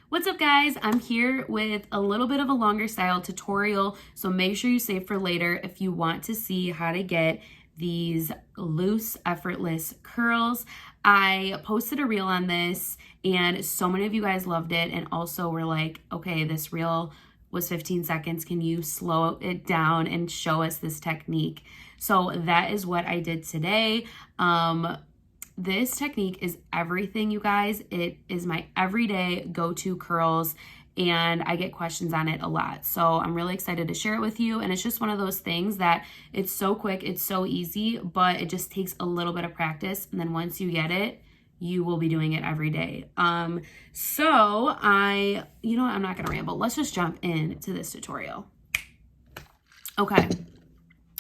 What's up guys? I'm here with a little bit of a longer style tutorial, so make sure you save for later if you want to see how to get these loose, effortless curls. I posted a reel on this and so many of you guys loved it and also were like, okay, this reel was 15 seconds. Can you slow it down and show us this technique? So that is what I did today. This technique is everything, you guys. It is my everyday go-to curls and I get questions on it a lot. So I'm really excited to share it with you. And it's just one of those things that it's so quick, it's so easy, but it just takes a little bit of practice. And then once you get it, you will be doing it every day. I'm not gonna ramble. Let's just jump into this tutorial. Okay,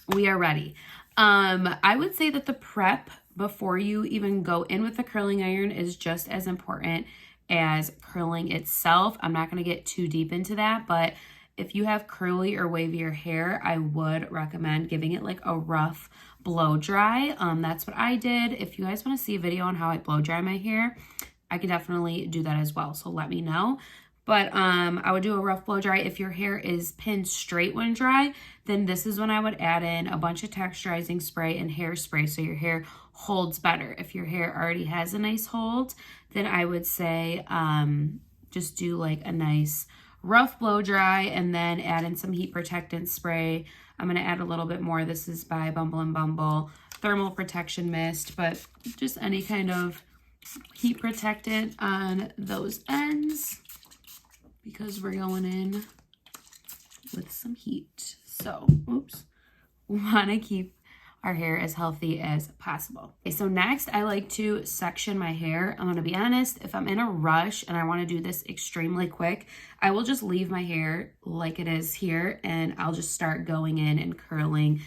we are ready. I would say that the prep before you even go in with the curling iron is just as important as curling itself. I'm not going to get too deep into that, but if you have curly or wavier hair, I would recommend giving it like a rough blow dry. That's what I did. If you guys want to see a video on how I blow dry my hair, I can definitely do that as well. So let me know. But I would do a rough blow dry. If your hair is pinned straight when dry, then this is when I would add in a bunch of texturizing spray and hairspray so your hair holds better. If your hair already has a nice hold, then I would say just do like a nice rough blow dry and then add in some heat protectant spray. I'm going to add a little bit more. This is by Bumble and Bumble Thermal Protection Mist, but just any kind of heat protectant on those ends, because we're going in with some heat. So, we want to keep our hair as healthy as possible. Okay, so next I like to section my hair. I'm gonna be honest, if I'm in a rush and I wanna do this extremely quick, I will just leave my hair like it is here and I'll just start going in and curling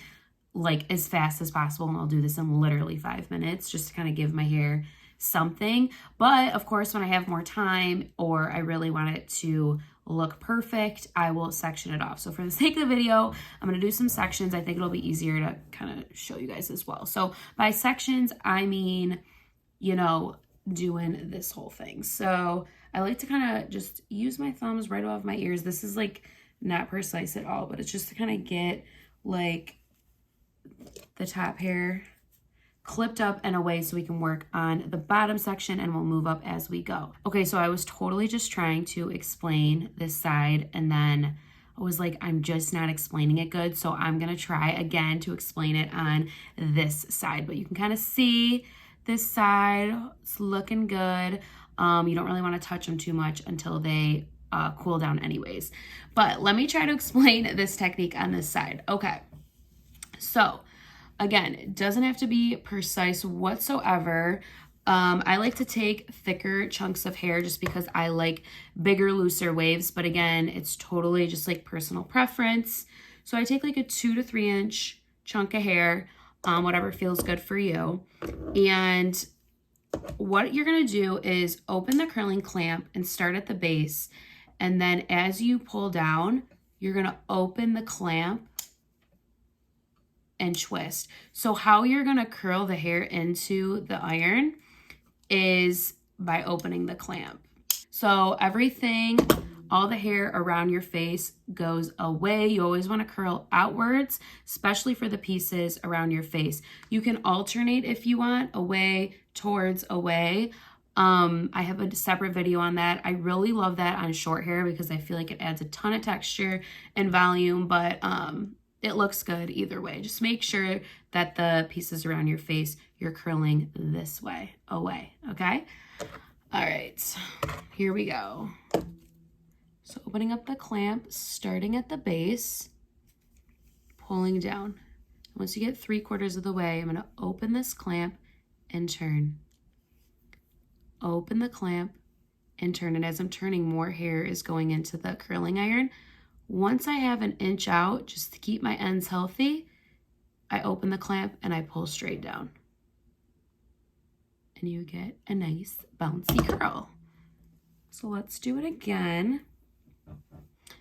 like as fast as possible. And I'll do this in literally 5 minutes just to kind of give my hair something. But of course, when I have more time or I really want it to look perfect, I will section it off. So for the sake of the video, I'm going to do some sections. I think it'll be easier to kind of show you guys as well. So by sections, I mean, doing this whole thing. So I like to kind of just use my thumbs right above my ears. This is like not precise at all, but it's just to kind of get like the top hair clipped up and away so we can work on the bottom section and we'll move up as we go. Okay, so I was totally just trying to explain this side and then I was like, I'm just not explaining it good. So I'm gonna try again to explain it on this side, but you can kind of see this side, it's looking good. You don't really wanna touch them too much until they cool down anyways. But let me try to explain this technique on this side. Okay, so again, it doesn't have to be precise whatsoever. I like to take thicker chunks of hair just because I like bigger, looser waves. But again, it's totally just like personal preference. So I take like a 2 to 3 inch chunk of hair, whatever feels good for you. And what you're going to do is open the curling clamp and start at the base. And then as you pull down, you're going to open the clamp and twist. So how you're gonna curl the hair into the iron is by opening the clamp. So everything, all the hair around your face goes away. You always wanna curl outwards, especially for the pieces around your face. You can alternate if you want, away, towards, away. I have a separate video on that. I really love that on short hair because I feel like it adds a ton of texture and volume, but it looks good either way. Just make sure that the pieces around your face, you're curling this way, away, okay? All right, here we go. So opening up the clamp, starting at the base, pulling down. Once you get 3/4 of the way, I'm gonna open this clamp and turn. Open the clamp and turn, and as I'm turning, more hair is going into the curling iron. Once I have an inch out, just to keep my ends healthy, I open the clamp and I pull straight down. And you get a nice bouncy curl. So let's do it again.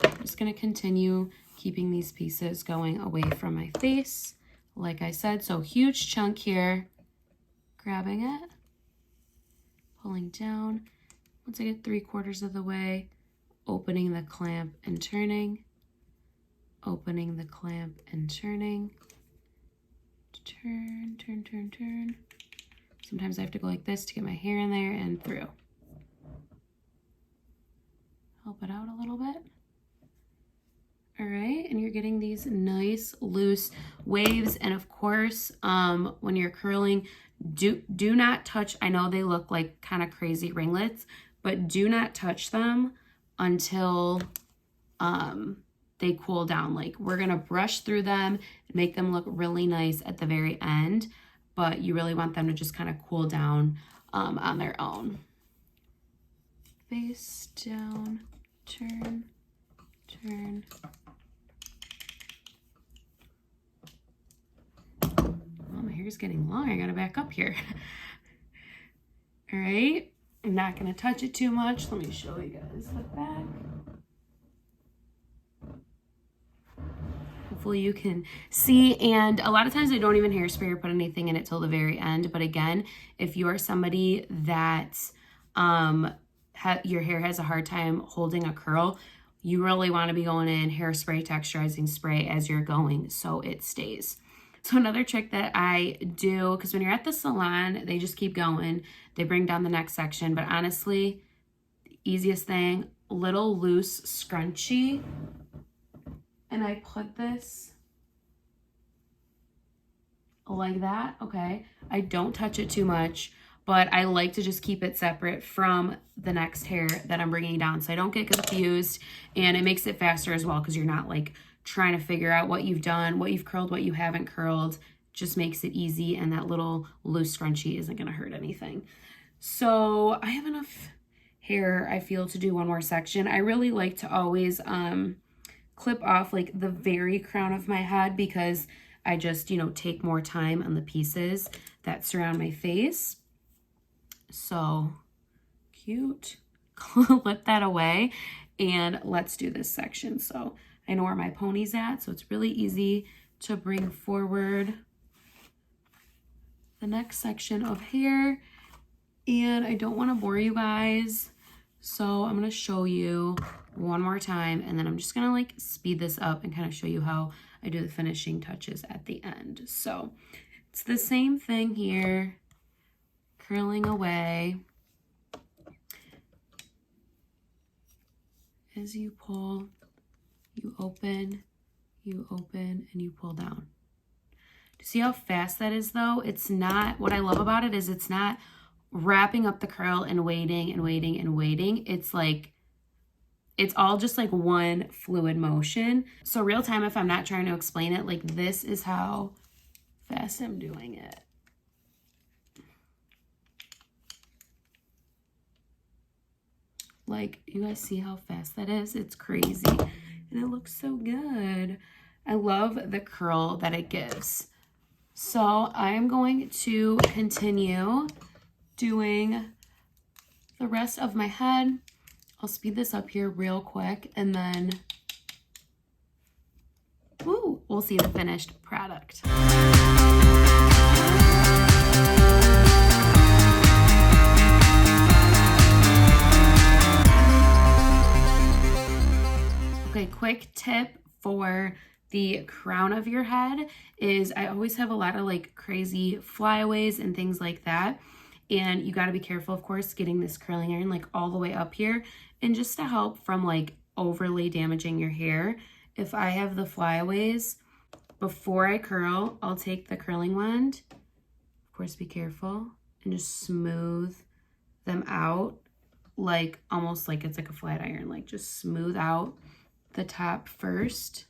I'm just gonna continue keeping these pieces going away from my face. Like I said, so huge chunk here, grabbing it, pulling down, Once I get 3/4 of the way, opening the clamp and turning, opening the clamp and turning, turn, turn, turn, turn. Sometimes I have to go like this to get my hair in there and through. Help it out a little bit. All right, and you're getting these nice loose waves. And of course, when you're curling, do not touch. I know they look like kind of crazy ringlets, but do not touch them until they cool down. Like, we're gonna brush through them and make them look really nice at the very end, but you really want them to just kind of cool down on their own. Face down, turn, turn. Oh, my hair's getting long. I gotta back up here. All right, I'm not gonna touch it too much. Let me show you guys the back. Hopefully you can see, and a lot of times I don't even hairspray or put anything in it till the very end. But again, if you are somebody that your hair has a hard time holding a curl, you really want to be going in hairspray, texturizing spray as you're going so it stays. So another trick that I do, because when you're at the salon, they just keep going. They bring down the next section, but honestly, easiest thing, little loose scrunchie. And I put this like that, okay? I don't touch it too much, but I like to just keep it separate from the next hair that I'm bringing down so I don't get confused, and it makes it faster as well because you're not like trying to figure out what you've done, what you've curled, what you haven't curled. Just makes it easy, and that little loose scrunchie isn't gonna hurt anything. So I have enough hair, I feel, to do one more section. I really like to always clip off like the very crown of my head because I just, you know, take more time on the pieces that surround my face. So cute. Clip that away and let's do this section. So I know where my pony's at, so it's really easy to bring forward the next section of hair. And I don't want to bore you guys, so I'm going to show you one more time, and then I'm just going to like speed this up and kind of show you how I do the finishing touches at the end. So it's the same thing here, curling away. As you pull, you open, and you pull down. See how fast that is though? It's not, what I love about it is it's not wrapping up the curl and waiting and waiting and waiting. It's like, it's all just like one fluid motion. So real time, if I'm not trying to explain it, like this is how fast I'm doing it. Like, you guys see how fast that is? It's crazy. And it looks so good. I love the curl that it gives. So I am going to continue doing the rest of my head. I'll speed this up here real quick, and then we'll see the finished product. Okay, quick tip for the crown of your head is I always have a lot of like crazy flyaways and things like that. And you got to be careful, of course, getting this curling iron like all the way up here. And just to help from like overly damaging your hair, if I have the flyaways, before I curl, I'll take the curling wand, of course, be careful, and just smooth them out like almost like it's like a flat iron, like just smooth out the top first.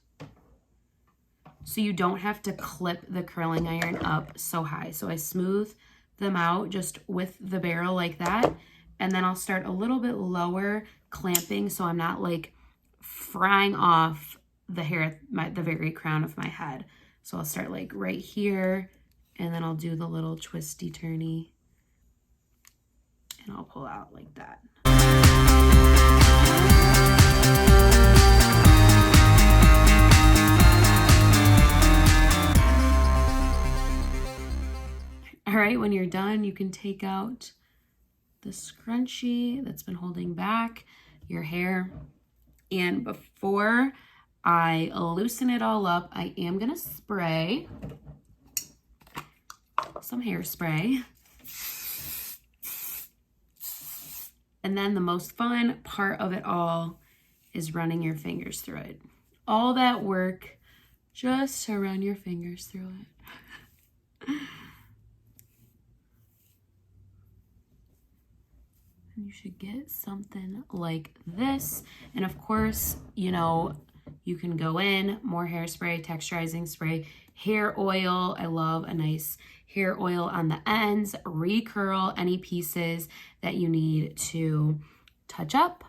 So you don't have to clip the curling iron up so high. So I smooth them out just with the barrel like that, and then I'll start a little bit lower clamping so I'm not like frying off the hair at the very crown of my head. So I'll start like right here, and then I'll do the little twisty turny, and I'll pull out like that. All right, when you're done, you can take out the scrunchie that's been holding back your hair. And before I loosen it all up, I am gonna spray some hairspray. And then the most fun part of it all is running your fingers through it. All that work just to run your fingers through it. And you should get something like this. And of course, you know, you can go in, more hairspray, texturizing spray, hair oil. I love a nice hair oil on the ends, recurl any pieces that you need to touch up.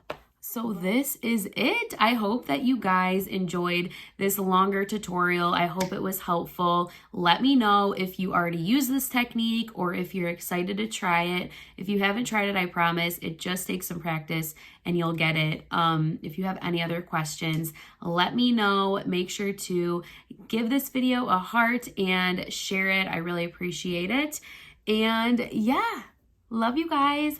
So this is it. I hope that you guys enjoyed this longer tutorial. I hope it was helpful. Let me know if you already use this technique or if you're excited to try it. If you haven't tried it, I promise it just takes some practice and you'll get it. If you have any other questions, let me know. Make sure to give this video a heart and share it. I really appreciate it. And yeah, love you guys.